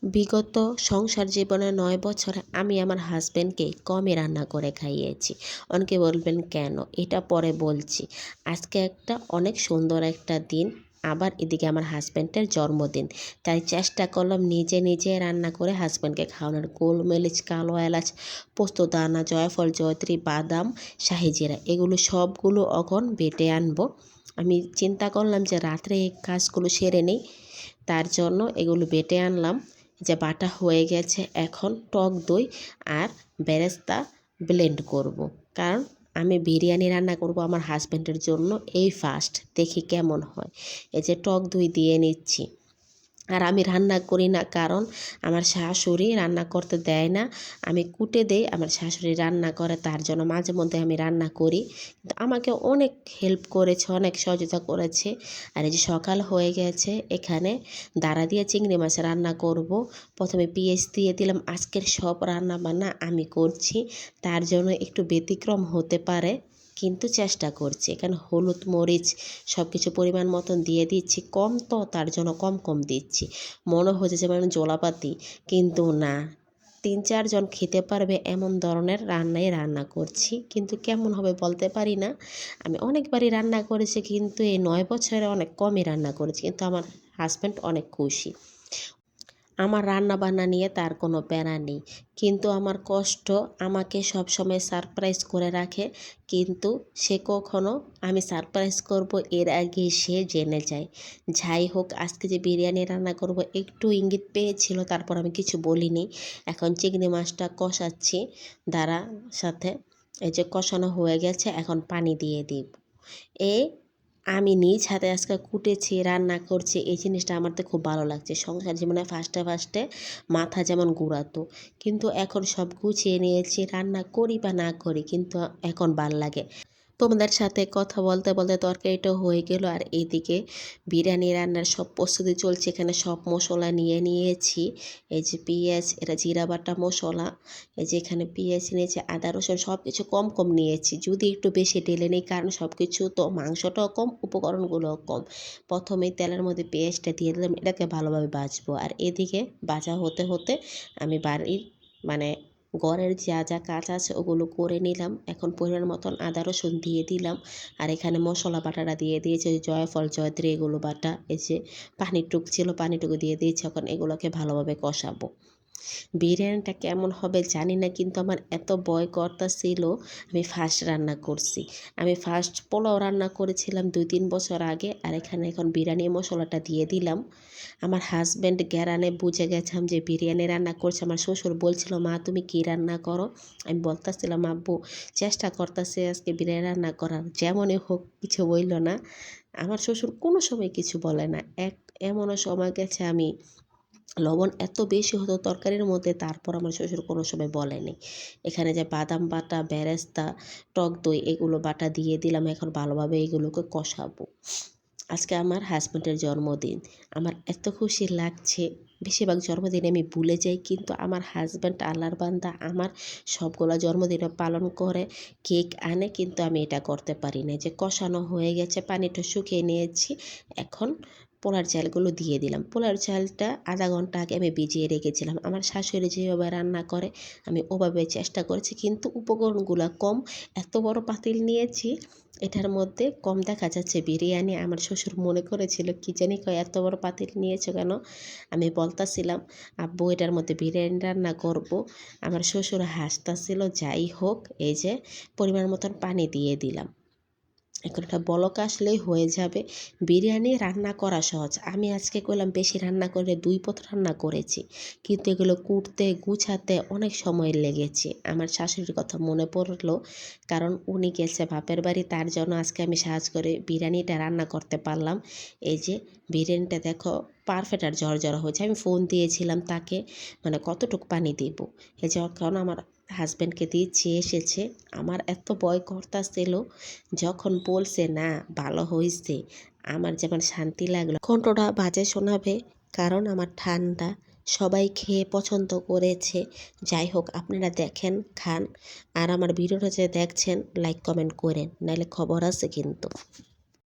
বিগত সংসার জীবনে ৯ বছরে আমি আমার হাজব্যান্ডকে কমই রান্না করে খাইয়েছি। অনেকে বলবেন কেন? এটা পরে বলছি। আজকে একটা অনেক সুন্দর একটা দিন। আবার এদিকে আমার হাজব্যান্ডের জন্মদিন। তাই চেষ্টা করলাম নিজে নিজে রান্না করে হাজব্যান্ডকে খাওয়ানোর। গোলমরিচ, কালো এলাচ, পোস্তদানা, জয়ফল, জয়ত্রী, বাদাম, শাহি জিরা এগুলো সবগুলো এখন বেটে আনবো। আমি চিন্তা করলাম যে রাত্রে এই কাজগুলো সেরে নেই। তার জন্য এগুলো বেটে আনলাম। যে বাটা হয়ে গেছে, এখন টক দই আর বেরেস্তা ব্লেন্ড করব। কারণ আমি বিরিয়ানি রান্না করব আমার হাজব্যান্ডের জন্য, এই ফার্স্ট দেখি কেমন হয়। এই যে টক দই দিয়ে নিচ্ছি। আর আমি রান্না করি না, কারণ আমার শাশুড়ি রান্না করতে দেয় না। আমি কুটে দেই, আমার শাশুড়ি রান্না করে, তার জন্য মাঝে মধ্যে আমি রান্না করি। কিন্তু আমাকে অনেক হেল্প করেছে, অনেক সহযোগিতা করেছে। আর এই যে সকাল হয়ে গেছে, এখানে দাঁড়া দিয়ে চিংড়ি মাছ রান্না করব। প্রথমে পেঁয়াজ দিয়ে দিলাম। আজকের সব রান্না বান্না আমি করছি, তার জন্য একটু ব্যতিক্রম হতে পারে, কিন্তু চেষ্টা করছি। এখানে হলুদ, মরিচ সব কিছু পরিমাণ মতন দিয়ে দিচ্ছি। কম তো, তার জন্য কম কম দিচ্ছি। মনে হচ্ছে যেমন জলাপাতি, কিন্তু না, ৩-৪ জন খেতে পারবে এমন ধরনের রান্নাই রান্না করছি। কিন্তু কেমন হবে বলতে পারি না। আমি অনেকবারই রান্না করেছি, কিন্তু এই ৯ বছরে অনেক কমই রান্না করেছি, কিন্তু আমার হাজব্যান্ড অনেক খুশি। আমার রান্না বান্না নিয়ে তার কোনো প্যারা নেই, কিন্তু আমার কষ্ট আমাকে সবসময় সারপ্রাইজ করে রাখে। কিন্তু সে কখনো আমি সারপ্রাইজ করব এর আগে সে জেনে যায়। যাই হোক, আজকে যে বিরিয়ানি রান্না করব একটু ইঙ্গিত পেয়েছিল, তারপর আমি কিছু বলিনি। এখন চিংড়ি মাছটা কষাচ্ছি দাঁড়া সাথে। এই যে কষানো হয়ে গেছে, এখন পানি দিয়ে দিব। এ আমি নিজ হাতে আজকে কুটেছি, রান্না করছি, এই জিনিসটা আমার তো খুব ভালো লাগছে। সংসার জীবনে ফার্স্টে ফার্স্টে মাথা যেমন ঘুরাতো, কিন্তু এখন সব গুছিয়ে নিয়েছি, রান্না করি বা না করি, কিন্তু এখন ভাল লাগে। তোমাদের সাথে কথা বলতে বলতে তরকারিটাও হয়ে গেল। আর এইদিকে বিরিয়ানি রান্নার সব প্রস্তুতি চলছে। এখানে সব মশলা নিয়ে নিয়েছি। এই যে পেঁয়াজ, এটা জিরা বাটা মশলা। এই যে এখানে পেঁয়াজ নিয়েছি, আদা রসুন সব কিছু কম কম নিয়েছি, যদি একটু বেশি ঢেলে নিই, কারণ সব কিছু তো, মাংসটাও কম, উপকরণগুলোও কম। প্রথমেই তেলের মধ্যে পেঁয়াজটা দিয়ে দিলাম, এটাকে ভালোভাবে ভাজবো। আর এদিকে ভাজা হতে হতে আমি বাড়ির মানে ঘরের যা যা কাজ আছে ওগুলো করে নিলাম। এখন পরিমাণ মতন আদা রসুন দিয়ে দিলাম। আর এখানে মশলা বাটাটা দিয়ে দিয়েছি, জয়ফল, জয়ত্রী এগুলো বাটা। এই যে পানিটুকু ছিল, পানিটুকু দিয়ে দিয়েছি। এখন এগুলোকে ভালোভাবে কষাবো। বিরিয়ানিটা কেমন হবে জানি না, কিন্তু আমার এত ভয় করতেছিল। আমি ফার্স্ট রান্না করছি। আমি ফার্স্ট পোলাও রান্না করেছিলাম ২-৩ বছর আগে। আর এখানে এখন বিরিয়ানি মশলাটা দিয়ে দিলাম। আমার হাজব্যান্ড গ্যারানে বুঝে গেছিলাম যে বিরিয়ানি রান্না করছে। আমার শ্বশুর বলছিল, মা তুমি কি রান্না করো? আমি বলতেছিলাম, আব্বু চেষ্টা করতেছে আজকে বিরিয়ানি রান্না করার। যেমনই হোক, কিছু বলল না। আমার শ্বশুর কোনো সময় কিছু বলে না। এমনও সময় গেছে আমি লবণ এত বেশি হতো তরকারির মধ্যে, তারপর আমার শ্বশুর কোনো সময় বলেনি। এখানে যে বাদাম বাটা, বেরেস্তা, টক দই এগুলো বাটা দিয়ে দিলাম। এখন ভালোভাবে এগুলোকে কষাবো। আজকে আমার হাজব্যান্ডের জন্মদিন। আমার এত খুশি লাগছে। বেশিরভাগ জন্মদিনে আমি ভুলে যাই, কিন্তু আমার হাজব্যান্ড আল্লাহর বান্দা, আমার সবগুলা জন্মদিনে পালন করে, কেক আনে, কিন্তু আমি এটা করতে পারি না। যে কষানো হয়ে গেছে, পানিটা শুকিয়ে নিয়েছি। এখন পোলার চালগুলো দিয়ে দিলাম। পোলার চালটা আধা ঘন্টা আগে আমি ভিজিয়ে রেখেছিলাম। আমার শাশুড়ি যেভাবে রান্না করে আমি ওভাবে চেষ্টা করেছি, কিন্তু উপকরণগুলো কম। এত বড় পাতিল নিয়েছি, এটার মধ্যে কম দেখা যাচ্ছে বিরিয়ানি। আমার শ্বশুর মনে করেছিল কি জানি কয়, এত বড় পাতিল নিয়েছো কেন? আমি বলতাছিলাম, আব্বু এটার মধ্যে বিরিয়ানি রান্না করব। আমার শ্বশুর হাসতাছিল। যাই হোক, এই যে পরিমাণ মতন পানি দিয়ে দিলাম। এখন একটা বলক আসলেই হয়ে যাবে। বিরিয়ানি রান্না করা সহজ। আমি আজকে করলাম বেশি রান্না করে ২ পদ রান্না করেছি, কিন্তু এগুলো কুটতে গুছাতে অনেক সময় লেগেছে। আমার শাশুড়ির কথা মনে পড়লো, কারণ উনি গেছে বাপের বাড়ি, তার জন্য আজকে আমি সাহায্য করে বিরিয়ানিটা রান্না করতে পারলাম। এই যে বিরিয়ানিটা দেখো পারফেক্ট আর ঝরঝরা হয়েছে। আমি ফোন দিয়েছিলাম তাকে, মানে কতটুকু পানি দিব। এই যে কারণ আমার হাজব্যান্ডকে দিচ্ছি, এসেছে। আমার এত ভয় করতেছিল, যখন বলছে না ভালো হয়েছে, আমার যেমন শান্তি লাগলো। কণ্ঠটা বাজে শোনাবে, কারণ আমার ঠান্ডা। সবাই খেয়ে পছন্দ করেছে। যাই হোক, আপনারা দেখেন, খান। আর আমার ভিডিওটা যে দেখছেন লাইক কমেন্ট করেন, নাহলে খবর আছে কিন্তু।